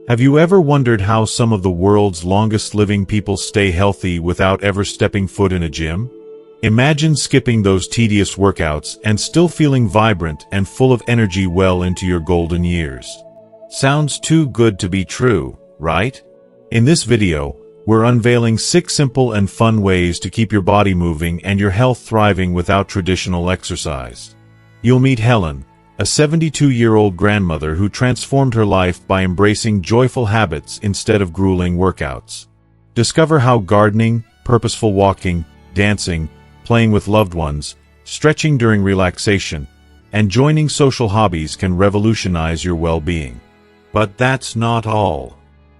Have you ever wondered how some of the world's longest living people stay healthy without ever stepping foot in a gym? Imagine skipping those tedious workouts and still feeling vibrant and full of energy well into your golden years. Sounds too good to be true, right? In this video, we're unveiling 6 simple and fun ways to keep your body moving and your health thriving without traditional exercise. You'll meet Helen, a 72-year-old grandmother who transformed her life by embracing joyful habits instead of grueling workouts. Discover how gardening, purposeful walking, dancing, playing with loved ones, stretching during relaxation, and joining social hobbies can revolutionize your well-being. But that's not all.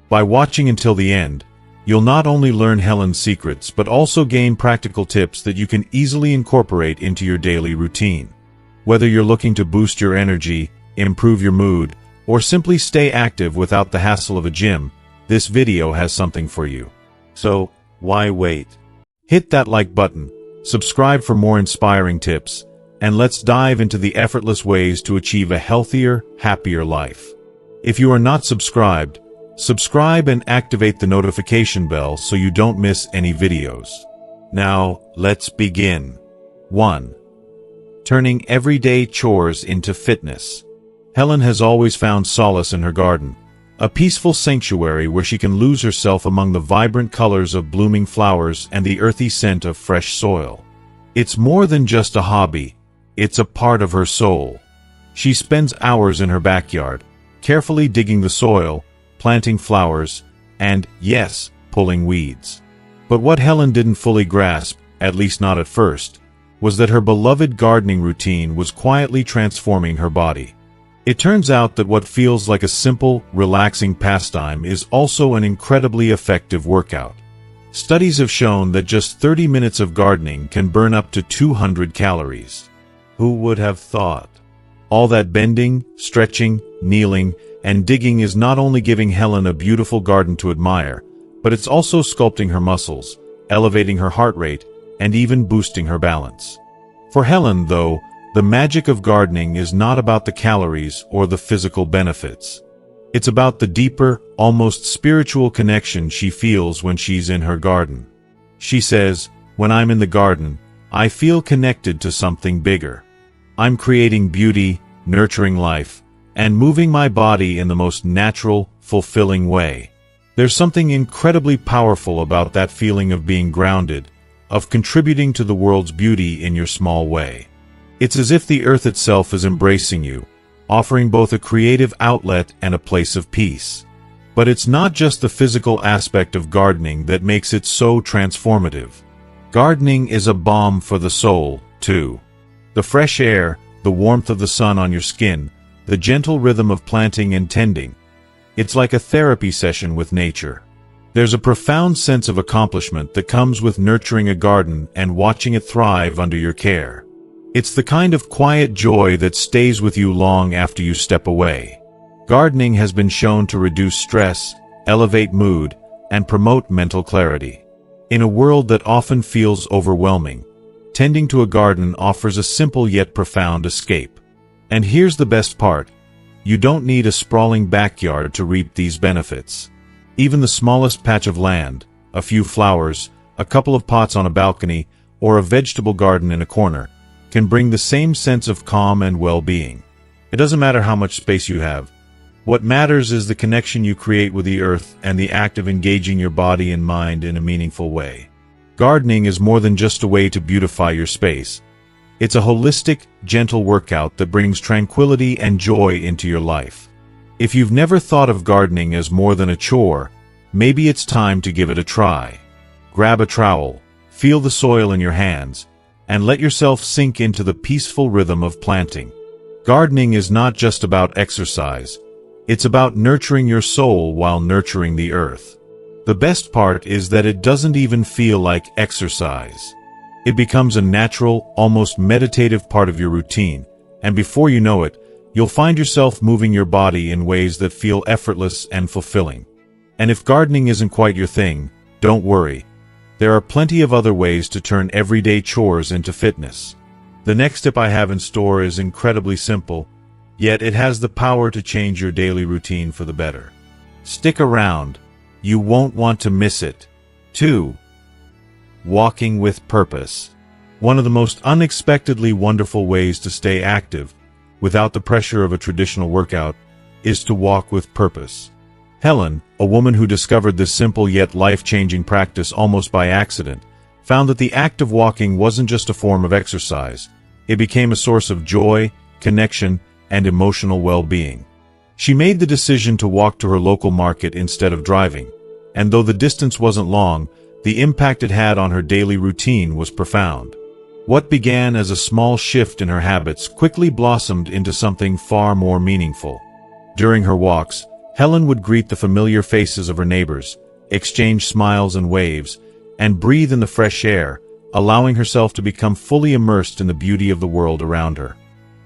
By watching until the end, you'll not only learn Helen's secrets but also gain practical tips that you can easily incorporate into your daily routine. Whether you're looking to boost your energy, improve your mood, or simply stay active without the hassle of a gym, this video has something for you. So, why wait? Hit that like button, subscribe for more inspiring tips, and let's dive into the effortless ways to achieve a healthier, happier life. If you are not subscribed, subscribe and activate the notification bell so you don't miss any videos. Now, let's begin. 1. Turning everyday chores into fitness. Helen has always found solace in her garden, a peaceful sanctuary where she can lose herself among the vibrant colors of blooming flowers and the earthy scent of fresh soil. It's more than just a hobby, it's a part of her soul. She spends hours in her backyard, carefully digging the soil, planting flowers, and, yes, pulling weeds. But what Helen didn't fully grasp, at least not at first, was that her beloved gardening routine was quietly transforming her body. It turns out that what feels like a simple, relaxing pastime is also an incredibly effective workout. Studies have shown that just 30 minutes of gardening can burn up to 200 calories. Who would have thought? All that bending, stretching, kneeling, and digging is not only giving Helen a beautiful garden to admire, but it's also sculpting her muscles, elevating her heart rate, and even boosting her balance. For Helen, though, the magic of gardening is not about the calories or the physical benefits. It's about the deeper, almost spiritual connection she feels when she's in her garden. She says, "When I'm in the garden, I feel connected to something bigger. I'm creating beauty, nurturing life, and moving my body in the most natural, fulfilling way." There's something incredibly powerful about that feeling of being grounded, of contributing to the world's beauty in your small way. It's as if the earth itself is embracing you, offering both a creative outlet and a place of peace. But it's not just the physical aspect of gardening that makes it so transformative. Gardening is a balm for the soul, too. The fresh air, the warmth of the sun on your skin, the gentle rhythm of planting and tending. It's like a therapy session with nature. There's a profound sense of accomplishment that comes with nurturing a garden and watching it thrive under your care. It's the kind of quiet joy that stays with you long after you step away. Gardening has been shown to reduce stress, elevate mood, and promote mental clarity. In a world that often feels overwhelming, tending to a garden offers a simple yet profound escape. And here's the best part. You don't need a sprawling backyard to reap these benefits. Even the smallest patch of land, a few flowers, a couple of pots on a balcony, or a vegetable garden in a corner, can bring the same sense of calm and well-being. It doesn't matter how much space you have. What matters is the connection you create with the earth and the act of engaging your body and mind in a meaningful way. Gardening is more than just a way to beautify your space. It's a holistic, gentle workout that brings tranquility and joy into your life. If you've never thought of gardening as more than a chore, maybe it's time to give it a try. Grab a trowel, feel the soil in your hands, and let yourself sink into the peaceful rhythm of planting. Gardening is not just about exercise. It's about nurturing your soul while nurturing the earth. The best part is that it doesn't even feel like exercise. It becomes a natural, almost meditative part of your routine, and before you know it, you'll find yourself moving your body in ways that feel effortless and fulfilling. And if gardening isn't quite your thing, don't worry. There are plenty of other ways to turn everyday chores into fitness. The next tip I have in store is incredibly simple, yet it has the power to change your daily routine for the better. Stick around. You won't want to miss it. 2. Walking with purpose. One of the most unexpectedly wonderful ways to stay active, without the pressure of a traditional workout, is to walk with purpose. Helen, a woman who discovered this simple yet life-changing practice almost by accident, found that the act of walking wasn't just a form of exercise. It became a source of joy, connection, and emotional well-being. She made the decision to walk to her local market instead of driving, and though the distance wasn't long, the impact it had on her daily routine was profound. What began as a small shift in her habits quickly blossomed into something far more meaningful. During her walks, Helen would greet the familiar faces of her neighbors, exchange smiles and waves, and breathe in the fresh air, allowing herself to become fully immersed in the beauty of the world around her.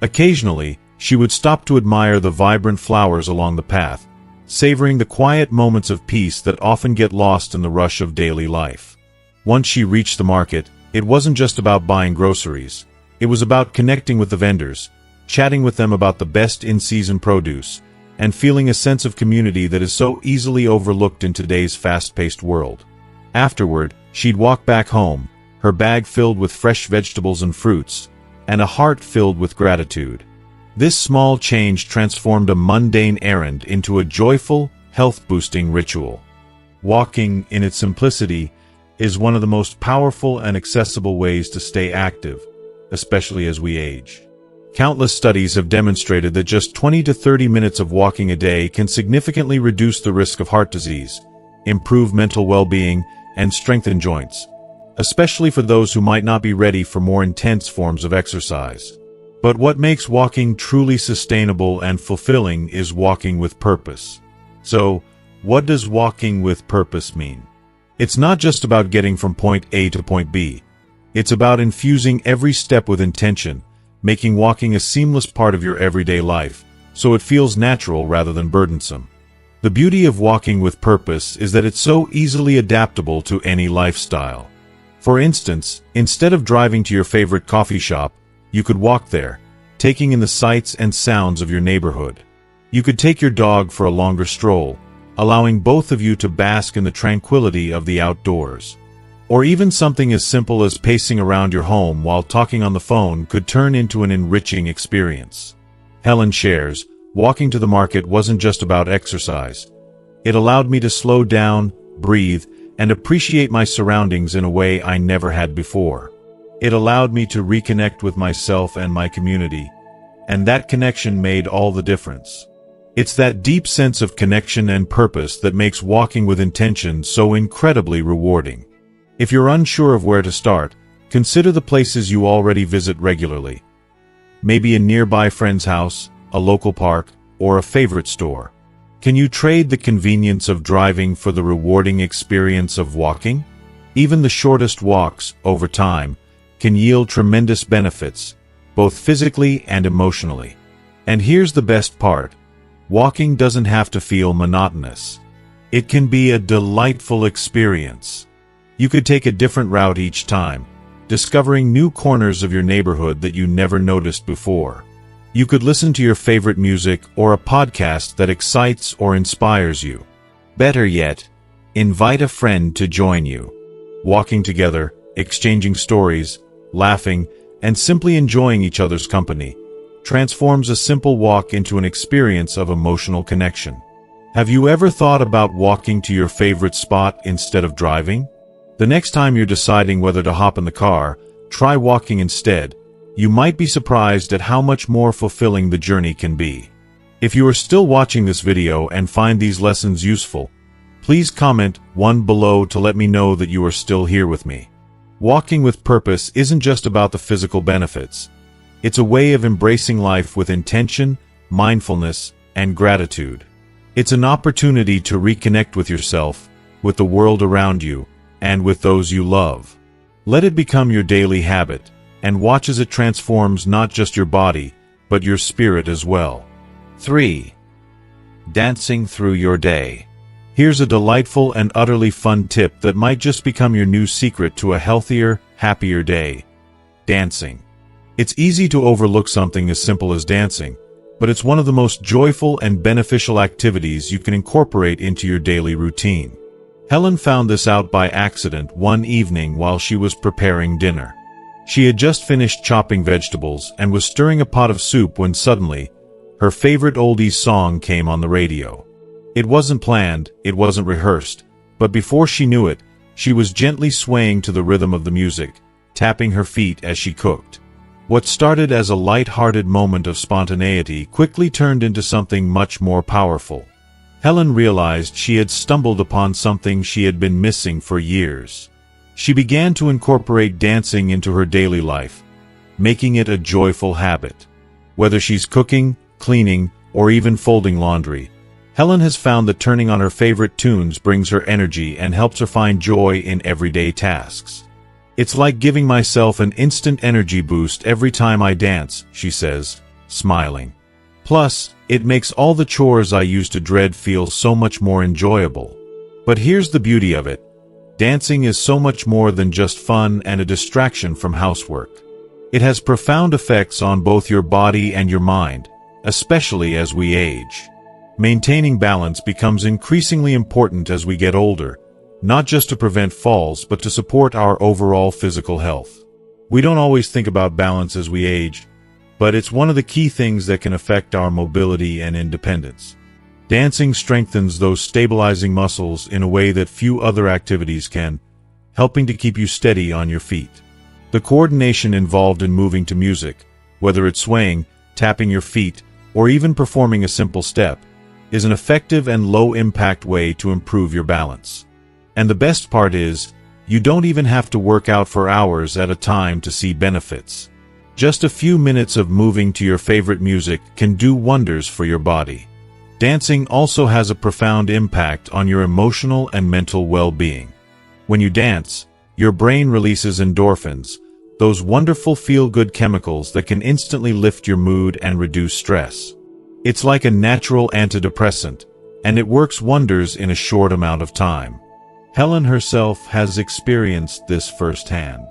Occasionally, she would stop to admire the vibrant flowers along the path, savoring the quiet moments of peace that often get lost in the rush of daily life. Once she reached the market, it wasn't just about buying groceries. It was about connecting with the vendors, chatting with them about the best in-season produce, and feeling a sense of community that is so easily overlooked in today's fast-paced world. Afterward, she'd walk back home, her bag filled with fresh vegetables and fruits, and a heart filled with gratitude. This small change transformed a mundane errand into a joyful, health-boosting ritual. Walking, in its simplicity, is one of the most powerful and accessible ways to stay active, especially as we age. Countless studies have demonstrated that just 20 to 30 minutes of walking a day can significantly reduce the risk of heart disease, improve mental well-being, and strengthen joints, especially for those who might not be ready for more intense forms of exercise. But what makes walking truly sustainable and fulfilling is walking with purpose. So, what does walking with purpose mean? It's not just about getting from point A to point B. It's about infusing every step with intention, making walking a seamless part of your everyday life, so it feels natural rather than burdensome. The beauty of walking with purpose is that it's so easily adaptable to any lifestyle. For instance, instead of driving to your favorite coffee shop, you could walk there, taking in the sights and sounds of your neighborhood. You could take your dog for a longer stroll, allowing both of you to bask in the tranquility of the outdoors. Or even something as simple as pacing around your home while talking on the phone could turn into an enriching experience. Helen shares, walking to the market wasn't just about exercise. It allowed me to slow down, breathe, and appreciate my surroundings in a way I never had before. It allowed me to reconnect with myself and my community, and that connection made all the difference. It's that deep sense of connection and purpose that makes walking with intention so incredibly rewarding. If you're unsure of where to start, consider the places you already visit regularly. Maybe a nearby friend's house, a local park, or a favorite store. Can you trade the convenience of driving for the rewarding experience of walking? Even the shortest walks, over time, can yield tremendous benefits, both physically and emotionally. And here's the best part. Walking doesn't have to feel monotonous. It can be a delightful experience. You could take a different route each time, discovering new corners of your neighborhood that you never noticed before. You could listen to your favorite music or a podcast that excites or inspires you. Better yet, invite a friend to join you. Walking together, exchanging stories, laughing, and simply enjoying each other's company transforms a simple walk into an experience of emotional connection. Have you ever thought about walking to your favorite spot instead of driving? The next time you're deciding whether to hop in the car, try walking instead. You might be surprised at how much more fulfilling the journey can be. If you are still watching this video and find these lessons useful, please comment one below to let me know that you are still here with me. Walking with purpose isn't just about the physical benefits. It's a way of embracing life with intention, mindfulness, and gratitude. It's an opportunity to reconnect with yourself, with the world around you, and with those you love. Let it become your daily habit, and watch as it transforms not just your body, but your spirit as well. 3. Dancing through your day. Here's a delightful and utterly fun tip that might just become your new secret to a healthier, happier day. Dancing. It's easy to overlook something as simple as dancing, but it's one of the most joyful and beneficial activities you can incorporate into your daily routine. Helen found this out by accident one evening while she was preparing dinner. She had just finished chopping vegetables and was stirring a pot of soup when suddenly, her favorite oldies song came on the radio. It wasn't planned, it wasn't rehearsed, but before she knew it, she was gently swaying to the rhythm of the music, tapping her feet as she cooked. What started as a light-hearted moment of spontaneity quickly turned into something much more powerful. Helen realized she had stumbled upon something she had been missing for years. She began to incorporate dancing into her daily life, making it a joyful habit. Whether she's cooking, cleaning, or even folding laundry, Helen has found that turning on her favorite tunes brings her energy and helps her find joy in everyday tasks. "It's like giving myself an instant energy boost every time I dance," she says, smiling. "Plus, it makes all the chores I used to dread feel so much more enjoyable." But here's the beauty of it. Dancing is so much more than just fun and a distraction from housework. It has profound effects on both your body and your mind, especially as we age. Maintaining balance becomes increasingly important as we get older, not just to prevent falls but to support our overall physical health. We don't always think about balance as we age, but it's one of the key things that can affect our mobility and independence. Dancing strengthens those stabilizing muscles in a way that few other activities can, helping to keep you steady on your feet. The coordination involved in moving to music, whether it's swaying, tapping your feet, or even performing a simple step, is an effective and low-impact way to improve your balance. And the best part is, you don't even have to work out for hours at a time to see benefits. Just a few minutes of moving to your favorite music can do wonders for your body. Dancing also has a profound impact on your emotional and mental well-being. When you dance, your brain releases endorphins, those wonderful feel-good chemicals that can instantly lift your mood and reduce stress. It's like a natural antidepressant, and it works wonders in a short amount of time. Helen herself has experienced this firsthand.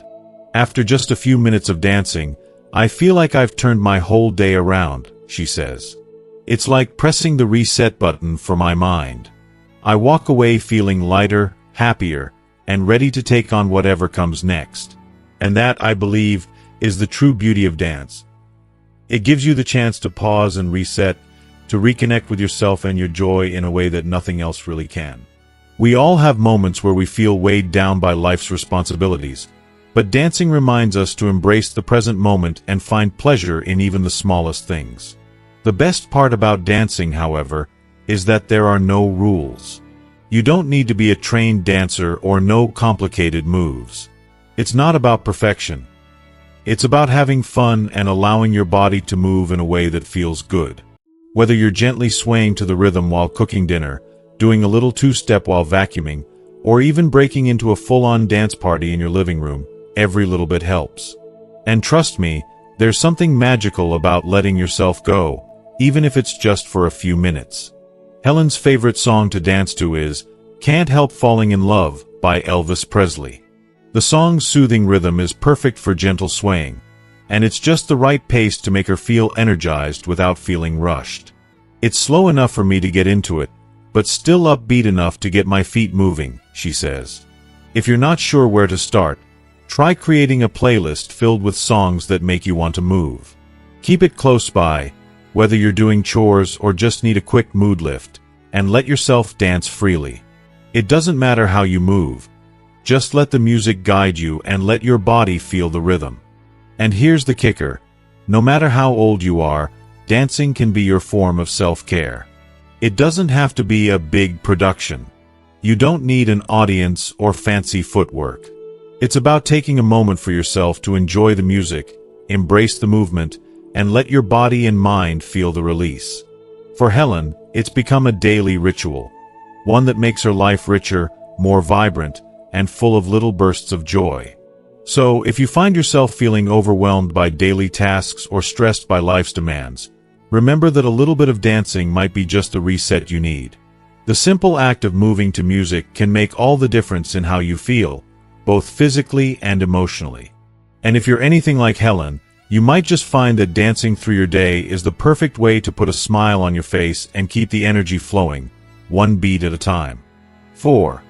"After just a few minutes of dancing, I feel like I've turned my whole day around," she says. "It's like pressing the reset button for my mind. I walk away feeling lighter, happier, and ready to take on whatever comes next." And that, I believe, is the true beauty of dance. It gives you the chance to pause and reset, to reconnect with yourself and your joy in a way that nothing else really can. We all have moments where we feel weighed down by life's responsibilities, but dancing reminds us to embrace the present moment and find pleasure in even the smallest things. The best part about dancing, however, is that there are no rules. You don't need to be a trained dancer or know complicated moves. It's not about perfection. It's about having fun and allowing your body to move in a way that feels good. Whether you're gently swaying to the rhythm while cooking dinner, doing a little two-step while vacuuming, or even breaking into a full-on dance party in your living room, every little bit helps. And trust me, there's something magical about letting yourself go, even if it's just for a few minutes. Helen's favorite song to dance to is "Can't Help Falling in Love" by Elvis Presley. The song's soothing rhythm is perfect for gentle swaying, and it's just the right pace to make her feel energized without feeling rushed. "It's slow enough for me to get into it, but still upbeat enough to get my feet moving," she says. If you're not sure where to start, try creating a playlist filled with songs that make you want to move. Keep it close by, whether you're doing chores or just need a quick mood lift, and let yourself dance freely. It doesn't matter how you move. Just let the music guide you and let your body feel the rhythm. And here's the kicker. No matter how old you are, dancing can be your form of self-care. It doesn't have to be a big production. You don't need an audience or fancy footwork. It's about taking a moment for yourself to enjoy the music, embrace the movement, and let your body and mind feel the release. For Helen, it's become a daily ritual, one that makes her life richer, more vibrant, and full of little bursts of joy. So, if you find yourself feeling overwhelmed by daily tasks or stressed by life's demands, remember that a little bit of dancing might be just the reset you need. The simple act of moving to music can make all the difference in how you feel, both physically and emotionally. And if you're anything like Helen, You might just find that dancing through your day is the perfect way to put a smile on your face and keep the energy flowing, one beat at a time. 4.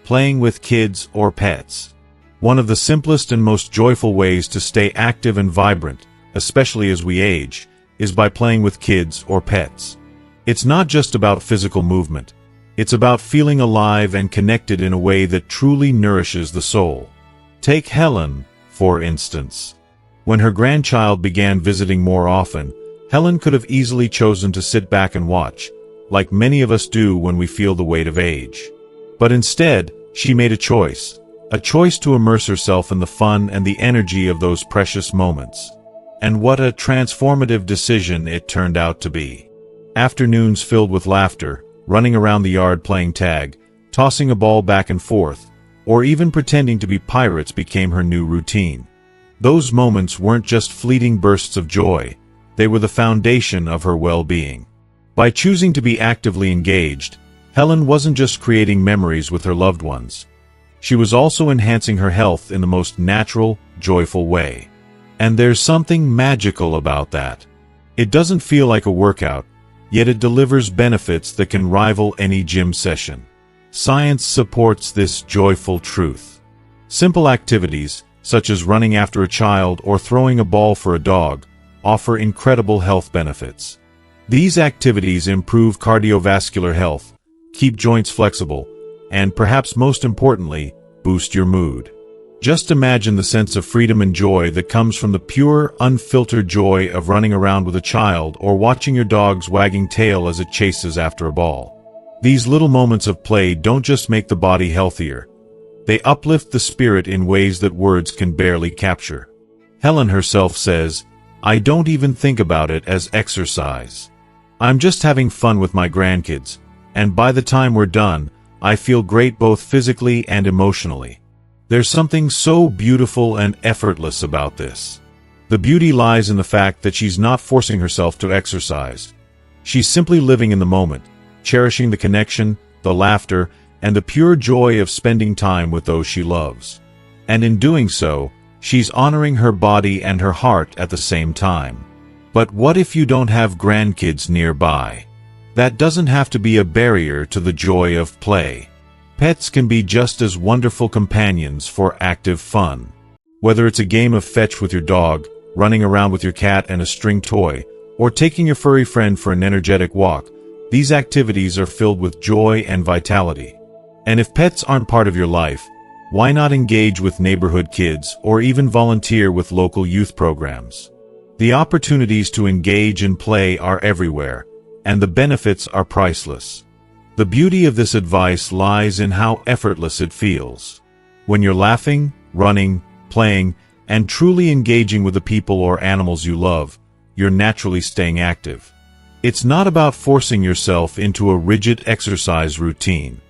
Playing with kids or pets. One of the simplest and most joyful ways to stay active and vibrant, especially as we age, is by playing with kids or pets. It's not just about physical movement. It's about feeling alive and connected in a way that truly nourishes the soul. Take Helen, for instance. When her grandchild began visiting more often, Helen could have easily chosen to sit back and watch, like many of us do when we feel the weight of age. But instead, she made a choice to immerse herself in the fun and the energy of those precious moments. And what a transformative decision it turned out to be. Afternoons filled with laughter, running around the yard playing tag, tossing a ball back and forth, or even pretending to be pirates became her new routine. Those moments weren't just fleeting bursts of joy, they were the foundation of her well-being. By choosing to be actively engaged, Helen wasn't just creating memories with her loved ones. She was also enhancing her health in the most natural, joyful way. And there's something magical about that. It doesn't feel like a workout, yet it delivers benefits that can rival any gym session. Science supports this joyful truth. Simple activities, such as running after a child or throwing a ball for a dog, offer incredible health benefits. These activities improve cardiovascular health, keep joints flexible, and perhaps most importantly, boost your mood. Just imagine the sense of freedom and joy that comes from the pure, unfiltered joy of running around with a child or watching your dog's wagging tail as it chases after a ball. These little moments of play don't just make the body healthier. They uplift the spirit in ways that words can barely capture. Helen herself says, "I don't even think about it as exercise. I'm just having fun with my grandkids, and by the time we're done, I feel great both physically and emotionally." There's something so beautiful and effortless about this. The beauty lies in the fact that she's not forcing herself to exercise. She's simply living in the moment, cherishing the connection, the laughter, and the pure joy of spending time with those she loves. And in doing so, she's honoring her body and her heart at the same time. But what if you don't have grandkids nearby? That doesn't have to be a barrier to the joy of play. Pets can be just as wonderful companions for active fun. Whether it's a game of fetch with your dog, running around with your cat and a string toy, or taking your furry friend for an energetic walk, these activities are filled with joy and vitality. And if pets aren't part of your life, why not engage with neighborhood kids or even volunteer with local youth programs? The opportunities to engage and play are everywhere, and the benefits are priceless. The beauty of this advice lies in how effortless it feels. When you're laughing, running, playing, and truly engaging with the people or animals you love, you're naturally staying active. It's not about forcing yourself into a rigid exercise routine.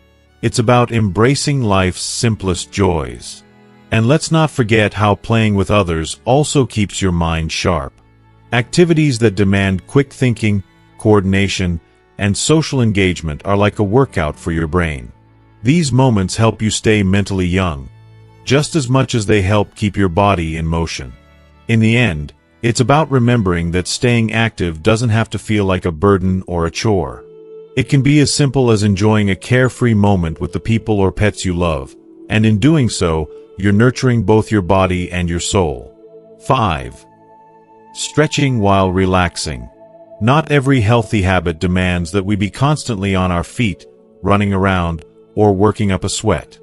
It's about embracing life's simplest joys. And let's not forget how playing with others also keeps your mind sharp. Activities that demand quick thinking, coordination, and social engagement are like a workout for your brain. These moments help you stay mentally young, just as much as they help keep your body in motion. In the end, it's about remembering that staying active doesn't have to feel like a burden or a chore. It can be as simple as enjoying a carefree moment with the people or pets you love, and in doing so, you're nurturing both your body and your soul. 5. Stretching while relaxing. Not every healthy habit demands that we be constantly on our feet, running around, or working up a sweat.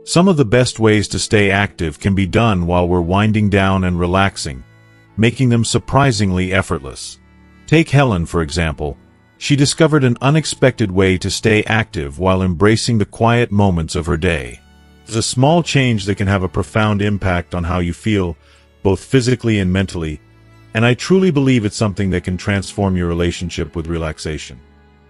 Some of the best ways to stay active can be done while we're winding down and relaxing, making them surprisingly effortless. Take Helen, for example. She discovered an unexpected way to stay active while embracing the quiet moments of her day. It's a small change that can have a profound impact on how you feel, both physically and mentally, and I truly believe it's something that can transform your relationship with relaxation.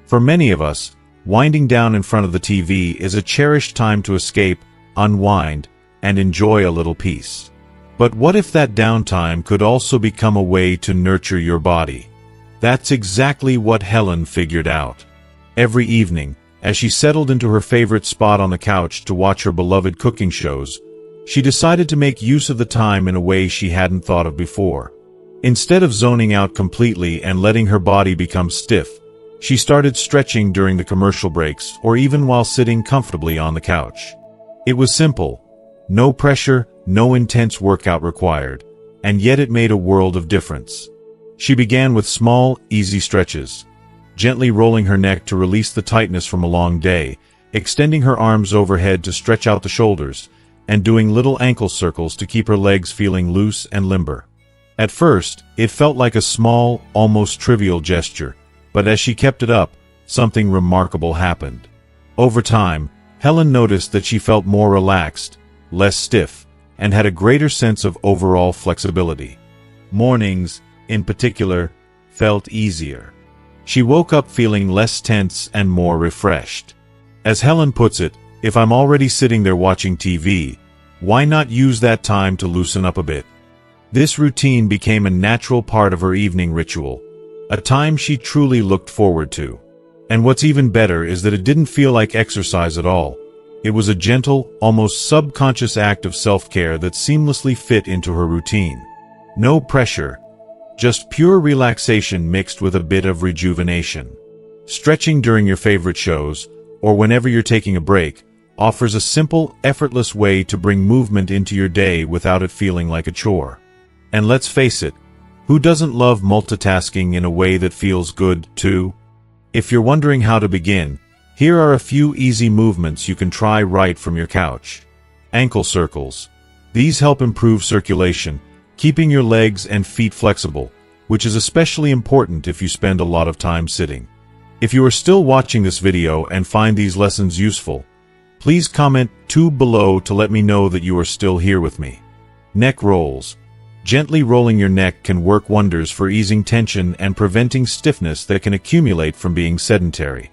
For many of us, winding down in front of the TV is a cherished time to escape, unwind, and enjoy a little peace. But what if that downtime could also become a way to nurture your body? That's exactly what Helen figured out. Every evening, as she settled into her favorite spot on the couch to watch her beloved cooking shows, she decided to make use of the time in a way she hadn't thought of before. Instead of zoning out completely and letting her body become stiff, she started stretching during the commercial breaks or even while sitting comfortably on the couch. It was simple. No pressure, no intense workout required, and yet it made a world of difference. She began with small, easy stretches, gently rolling her neck to release the tightness from a long day, extending her arms overhead to stretch out the shoulders, and doing little ankle circles to keep her legs feeling loose and limber. At first, it felt like a small, almost trivial gesture, but as she kept it up, something remarkable happened. Over time, Helen noticed that she felt more relaxed, less stiff, and had a greater sense of overall flexibility. Mornings, in particular, felt easier. She woke up feeling less tense and more refreshed. As Helen puts it, if I'm already sitting there watching TV, why not use that time to loosen up a bit? This routine became a natural part of her evening ritual, a time she truly looked forward to. And what's even better is that it didn't feel like exercise at all. It was a gentle, almost subconscious act of self-care that seamlessly fit into her routine. No pressure, just pure relaxation mixed with a bit of rejuvenation. Stretching during your favorite shows, or whenever you're taking a break, offers a simple, effortless way to bring movement into your day without it feeling like a chore. And let's face it, who doesn't love multitasking in a way that feels good, too? If you're wondering how to begin, here are a few easy movements you can try right from your couch. Ankle circles. These help improve circulation, keeping your legs and feet flexible, which is especially important if you spend a lot of time sitting. If you are still watching this video and find these lessons useful, please comment 2 below to let me know that you are still here with me. Neck rolls. Gently rolling your neck can work wonders for easing tension and preventing stiffness that can accumulate from being sedentary.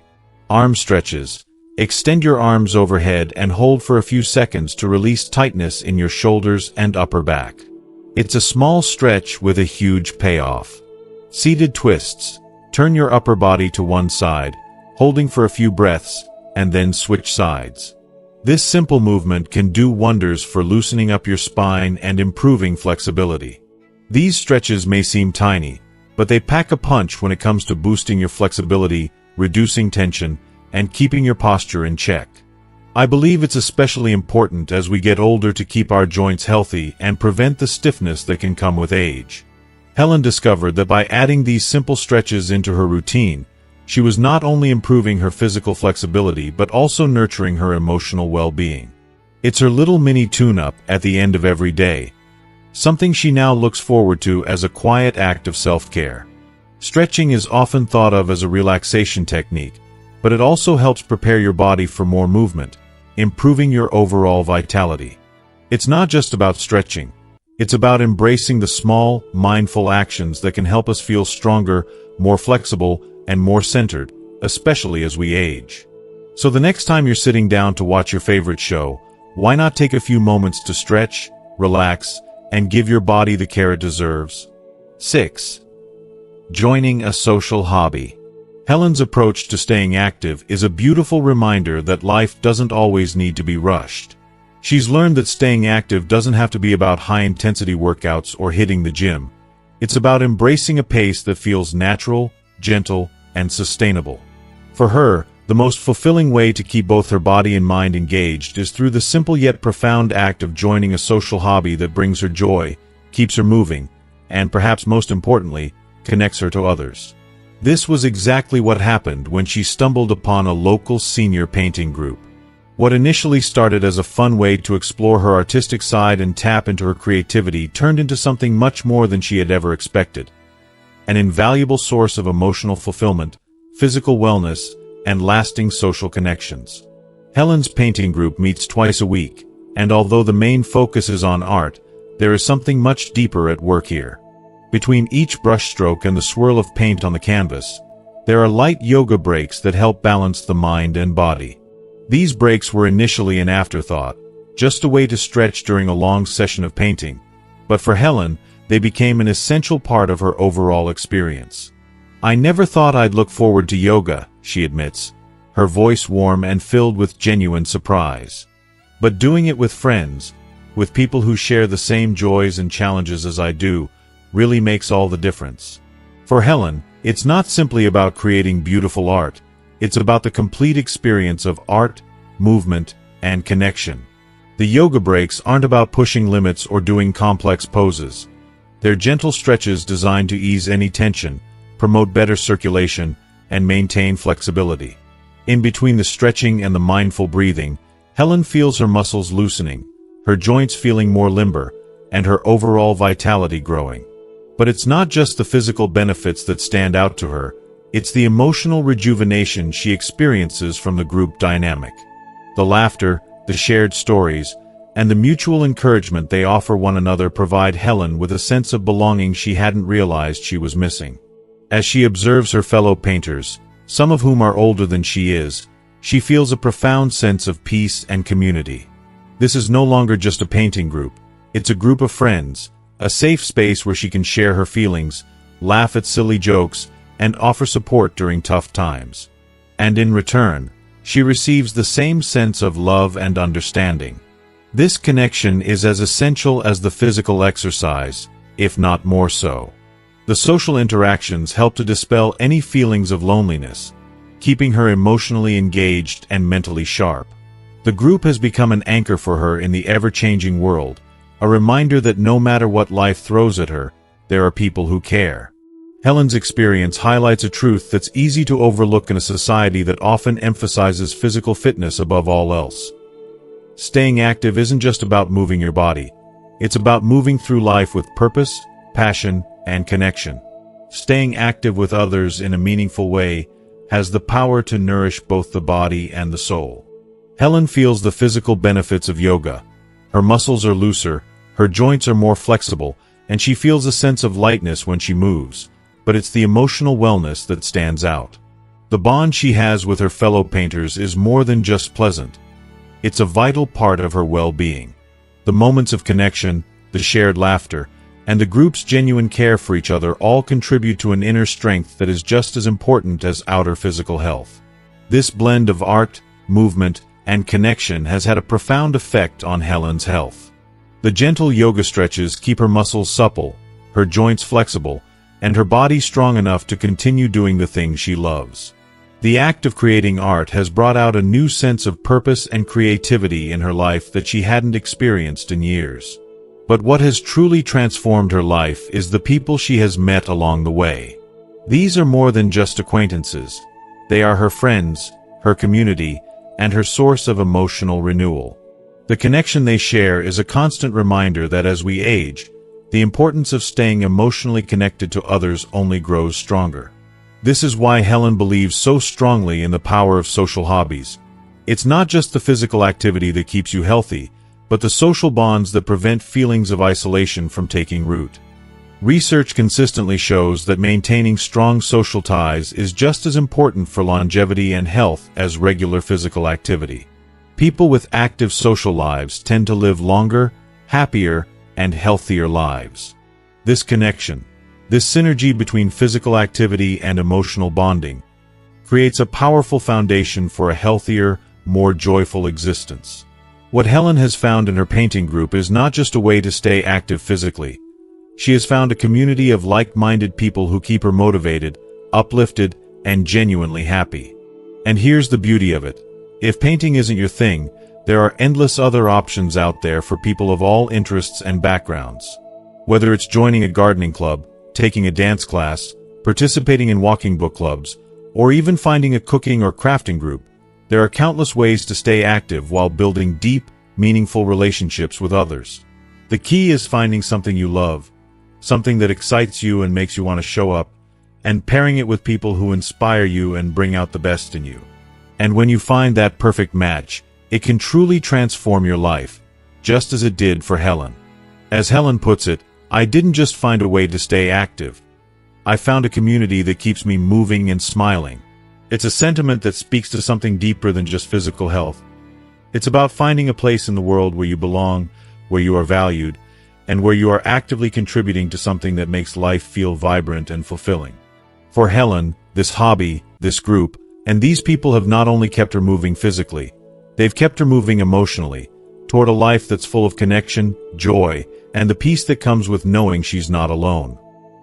Arm stretches. Extend your arms overhead and hold for a few seconds to release tightness in your shoulders and upper back. It's a small stretch with a huge payoff. Seated twists. Turn your upper body to one side, holding for a few breaths, and then switch sides. This simple movement can do wonders for loosening up your spine and improving flexibility. These stretches may seem tiny, but they pack a punch when it comes to boosting your flexibility, reducing tension, and keeping your posture in check. I believe it's especially important as we get older to keep our joints healthy and prevent the stiffness that can come with age. Helen discovered that by adding these simple stretches into her routine, she was not only improving her physical flexibility but also nurturing her emotional well-being. It's her little mini tune-up at the end of every day, something she now looks forward to as a quiet act of self-care. Stretching is often thought of as a relaxation technique, but it also helps prepare your body for more movement, improving your overall vitality. It's not just about stretching. It's about embracing the small, mindful actions that can help us feel stronger, more flexible, and more centered, especially as we age. So the next time you're sitting down to watch your favorite show, why not take a few moments to stretch, relax, and give your body the care it deserves? 6. Joining a social hobby. Helen's approach to staying active is a beautiful reminder that life doesn't always need to be rushed. She's learned that staying active doesn't have to be about high-intensity workouts or hitting the gym. It's about embracing a pace that feels natural, gentle, and sustainable. For her, the most fulfilling way to keep both her body and mind engaged is through the simple yet profound act of joining a social hobby that brings her joy, keeps her moving, and perhaps most importantly, connects her to others. This was exactly what happened when she stumbled upon a local senior painting group. What initially started as a fun way to explore her artistic side and tap into her creativity turned into something much more than she had ever expected. An invaluable source of emotional fulfillment, physical wellness, and lasting social connections. Helen's painting group meets twice a week, and although the main focus is on art, there is something much deeper at work here. Between each brushstroke and the swirl of paint on the canvas, there are light yoga breaks that help balance the mind and body. These breaks were initially an afterthought, just a way to stretch during a long session of painting, but for Helen, they became an essential part of her overall experience. "I never thought I'd look forward to yoga," she admits, her voice warm and filled with genuine surprise. "But doing it with friends, with people who share the same joys and challenges as I do, really makes all the difference. For Helen, it's not simply about creating beautiful art, it's about the complete experience of art, movement, and connection. The yoga breaks aren't about pushing limits or doing complex poses. They're gentle stretches designed to ease any tension, promote better circulation, and maintain flexibility. In between the stretching and the mindful breathing, Helen feels her muscles loosening, her joints feeling more limber, and her overall vitality growing. But it's not just the physical benefits that stand out to her, it's the emotional rejuvenation she experiences from the group dynamic. The laughter, the shared stories, and the mutual encouragement they offer one another provide Helen with a sense of belonging she hadn't realized she was missing. As she observes her fellow painters, some of whom are older than she is, she feels a profound sense of peace and community. This is no longer just a painting group, it's a group of friends, a safe space where she can share her feelings, laugh at silly jokes, and offer support during tough times. And in return, she receives the same sense of love and understanding. This connection is as essential as the physical exercise, if not more so. The social interactions help to dispel any feelings of loneliness, keeping her emotionally engaged and mentally sharp. The group has become an anchor for her in the ever-changing world, a reminder that no matter what life throws at her, there are people who care. Helen's experience highlights a truth that's easy to overlook in a society that often emphasizes physical fitness above all else. Staying active isn't just about moving your body. It's about moving through life with purpose, passion, and connection. Staying active with others in a meaningful way has the power to nourish both the body and the soul. Helen feels the physical benefits of yoga. Her muscles are looser, her joints are more flexible, and she feels a sense of lightness when she moves. But it's the emotional wellness that stands out. The bond she has with her fellow painters is more than just pleasant. It's a vital part of her well-being. The moments of connection, the shared laughter, and the group's genuine care for each other all contribute to an inner strength that is just as important as outer physical health. This blend of art, movement, and connection has had a profound effect on Helen's health. The gentle yoga stretches keep her muscles supple, her joints flexible, and her body strong enough to continue doing the things she loves. The act of creating art has brought out a new sense of purpose and creativity in her life that she hadn't experienced in years. But what has truly transformed her life is the people she has met along the way. These are more than just acquaintances. They are her friends, her community, and her source of emotional renewal. The connection they share is a constant reminder that as we age, the importance of staying emotionally connected to others only grows stronger. This is why Helen believes so strongly in the power of social hobbies. It's not just the physical activity that keeps you healthy, but the social bonds that prevent feelings of isolation from taking root. Research consistently shows that maintaining strong social ties is just as important for longevity and health as regular physical activity. People with active social lives tend to live longer, happier, and healthier lives. This connection, this synergy between physical activity and emotional bonding, creates a powerful foundation for a healthier, more joyful existence. What Helen has found in her painting group is not just a way to stay active physically. She has found a community of like-minded people who keep her motivated, uplifted, and genuinely happy. And here's the beauty of it. If painting isn't your thing, there are endless other options out there for people of all interests and backgrounds. Whether it's joining a gardening club, taking a dance class, participating in walking book clubs, or even finding a cooking or crafting group, there are countless ways to stay active while building deep, meaningful relationships with others. The key is finding something you love, something that excites you and makes you want to show up, and pairing it with people who inspire you and bring out the best in you. And when you find that perfect match, it can truly transform your life, just as it did for Helen. As Helen puts it, I didn't just find a way to stay active. I found a community that keeps me moving and smiling. It's a sentiment that speaks to something deeper than just physical health. It's about finding a place in the world where you belong, where you are valued, and where you are actively contributing to something that makes life feel vibrant and fulfilling. For Helen, this hobby, this group, and these people have not only kept her moving physically, they've kept her moving emotionally, toward a life that's full of connection, joy, and the peace that comes with knowing she's not alone.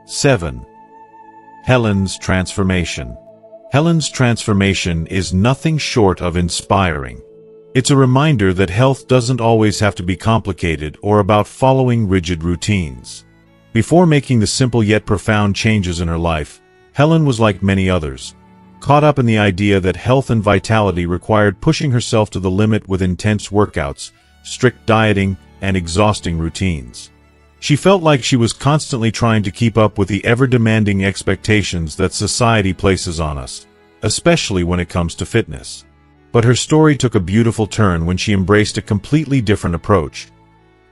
7. Helen's transformation. Helen's transformation is nothing short of inspiring. It's a reminder that health doesn't always have to be complicated or about following rigid routines. Before making the simple yet profound changes in her life, Helen was like many others, caught up in the idea that health and vitality required pushing herself to the limit with intense workouts, strict dieting, and exhausting routines. She felt like she was constantly trying to keep up with the ever-demanding expectations that society places on us, especially when it comes to fitness. But her story took a beautiful turn when she embraced a completely different approach,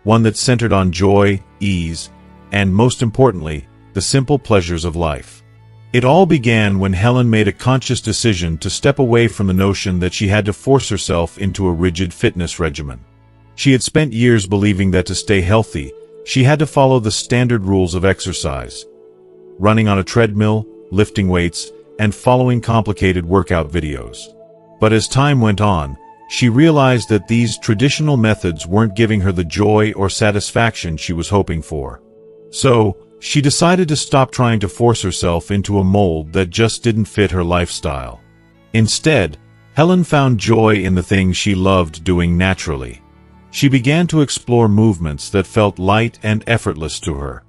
one that centered on joy, ease, and most importantly, the simple pleasures of life. It all began when Helen made a conscious decision to step away from the notion that she had to force herself into a rigid fitness regimen. She had spent years believing that to stay healthy, she had to follow the standard rules of exercise, running on a treadmill, lifting weights, and following complicated workout videos. But as time went on, she realized that these traditional methods weren't giving her the joy or satisfaction she was hoping for. So, she decided to stop trying to force herself into a mold that just didn't fit her lifestyle. Instead, Helen found joy in the things she loved doing naturally. She began to explore movements that felt light and effortless to her.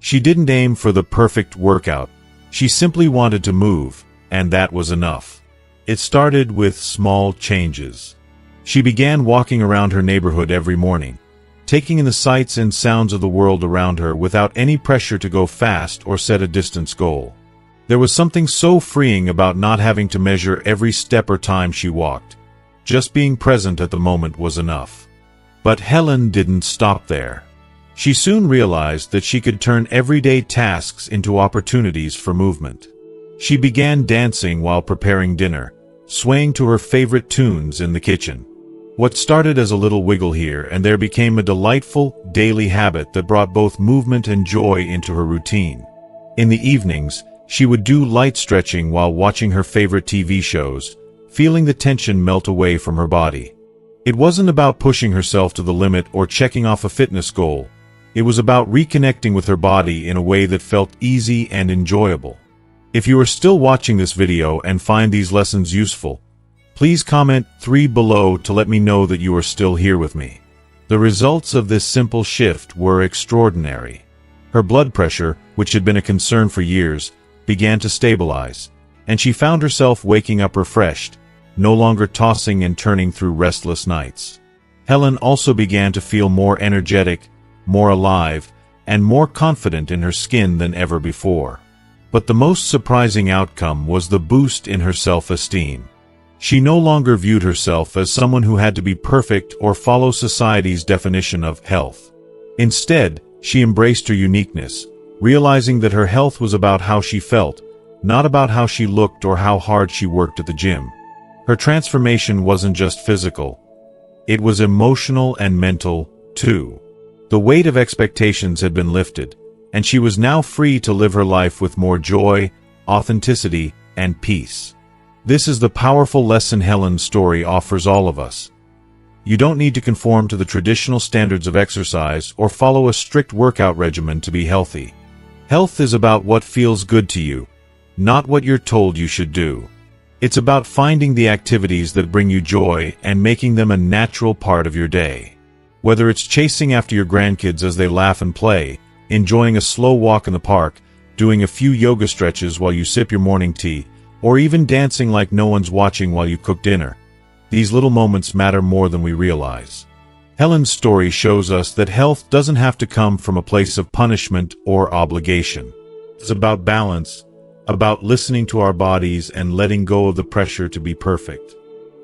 She didn't aim for the perfect workout. She simply wanted to move, and that was enough. It started with small changes. She began walking around her neighborhood every morning, taking in the sights and sounds of the world around her without any pressure to go fast or set a distance goal. There was something so freeing about not having to measure every step or time she walked. Just being present at the moment was enough. But Helen didn't stop there. She soon realized that she could turn everyday tasks into opportunities for movement. She began dancing while preparing dinner, swaying to her favorite tunes in the kitchen. What started as a little wiggle here and there became a delightful, daily habit that brought both movement and joy into her routine. In the evenings, she would do light stretching while watching her favorite TV shows, feeling the tension melt away from her body. It wasn't about pushing herself to the limit or checking off a fitness goal. It was about reconnecting with her body in a way that felt easy and enjoyable. If you are still watching this video and find these lessons useful, please comment 3 below to let me know that you are still here with me. The results of this simple shift were extraordinary. Her blood pressure, which had been a concern for years, began to stabilize, and she found herself waking up refreshed, no longer tossing and turning through restless nights. Helen also began to feel more energetic, more alive, and more confident in her skin than ever before. But the most surprising outcome was the boost in her self-esteem. She no longer viewed herself as someone who had to be perfect or follow society's definition of health. Instead, she embraced her uniqueness, realizing that her health was about how she felt, not about how she looked or how hard she worked at the gym. Her transformation wasn't just physical. It was emotional and mental, too. The weight of expectations had been lifted, and she was now free to live her life with more joy, authenticity, and peace. This is the powerful lesson Helen's story offers all of us. You don't need to conform to the traditional standards of exercise or follow a strict workout regimen to be healthy. Health is about what feels good to you, not what you're told you should do. It's about finding the activities that bring you joy and making them a natural part of your day. Whether it's chasing after your grandkids as they laugh and play, enjoying a slow walk in the park, doing a few yoga stretches while you sip your morning tea, or even dancing like no one's watching while you cook dinner. These little moments matter more than we realize. Helen's story shows us that health doesn't have to come from a place of punishment or obligation. It's about balance, about listening to our bodies and letting go of the pressure to be perfect.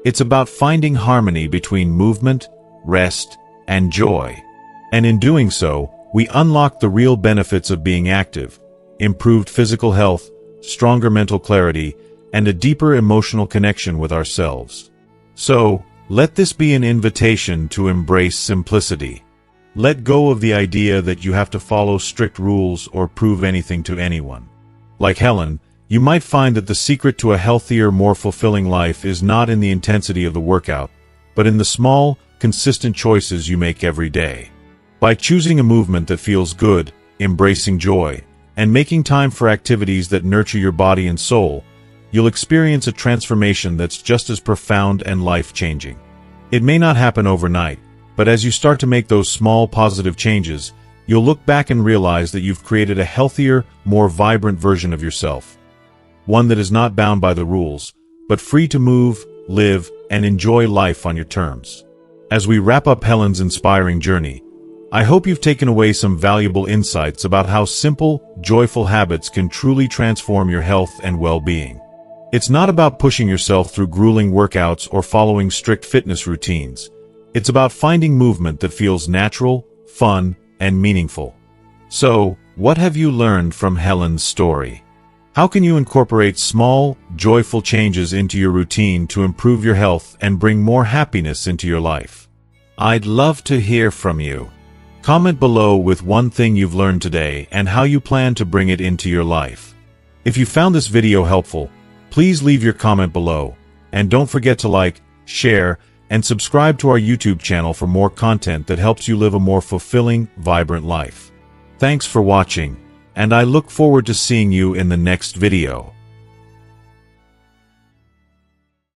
It's about finding harmony between movement, rest, and joy. And in doing so, we unlock the real benefits of being active: improved physical health, stronger mental clarity, and a deeper emotional connection with ourselves. So, let this be an invitation to embrace simplicity. Let go of the idea that you have to follow strict rules or prove anything to anyone. Like Helen, you might find that the secret to a healthier, more fulfilling life is not in the intensity of the workout, but in the small, consistent choices you make every day. By choosing a movement that feels good, embracing joy, and making time for activities that nurture your body and soul, you'll experience a transformation that's just as profound and life-changing. It may not happen overnight, but as you start to make those small positive changes, you'll look back and realize that you've created a healthier, more vibrant version of yourself. One that is not bound by the rules, but free to move, live, and enjoy life on your terms. As we wrap up Helen's inspiring journey, I hope you've taken away some valuable insights about how simple, joyful habits can truly transform your health and well-being. It's not about pushing yourself through grueling workouts or following strict fitness routines. It's about finding movement that feels natural, fun, and meaningful. So, what have you learned from Helen's story? How can you incorporate small, joyful changes into your routine to improve your health and bring more happiness into your life? I'd love to hear from you. Comment below with one thing you've learned today and how you plan to bring it into your life. If you found this video helpful, please leave your comment below, and don't forget to like, share, and subscribe to our YouTube channel for more content that helps you live a more fulfilling, vibrant life. Thanks for watching, and I look forward to seeing you in the next video.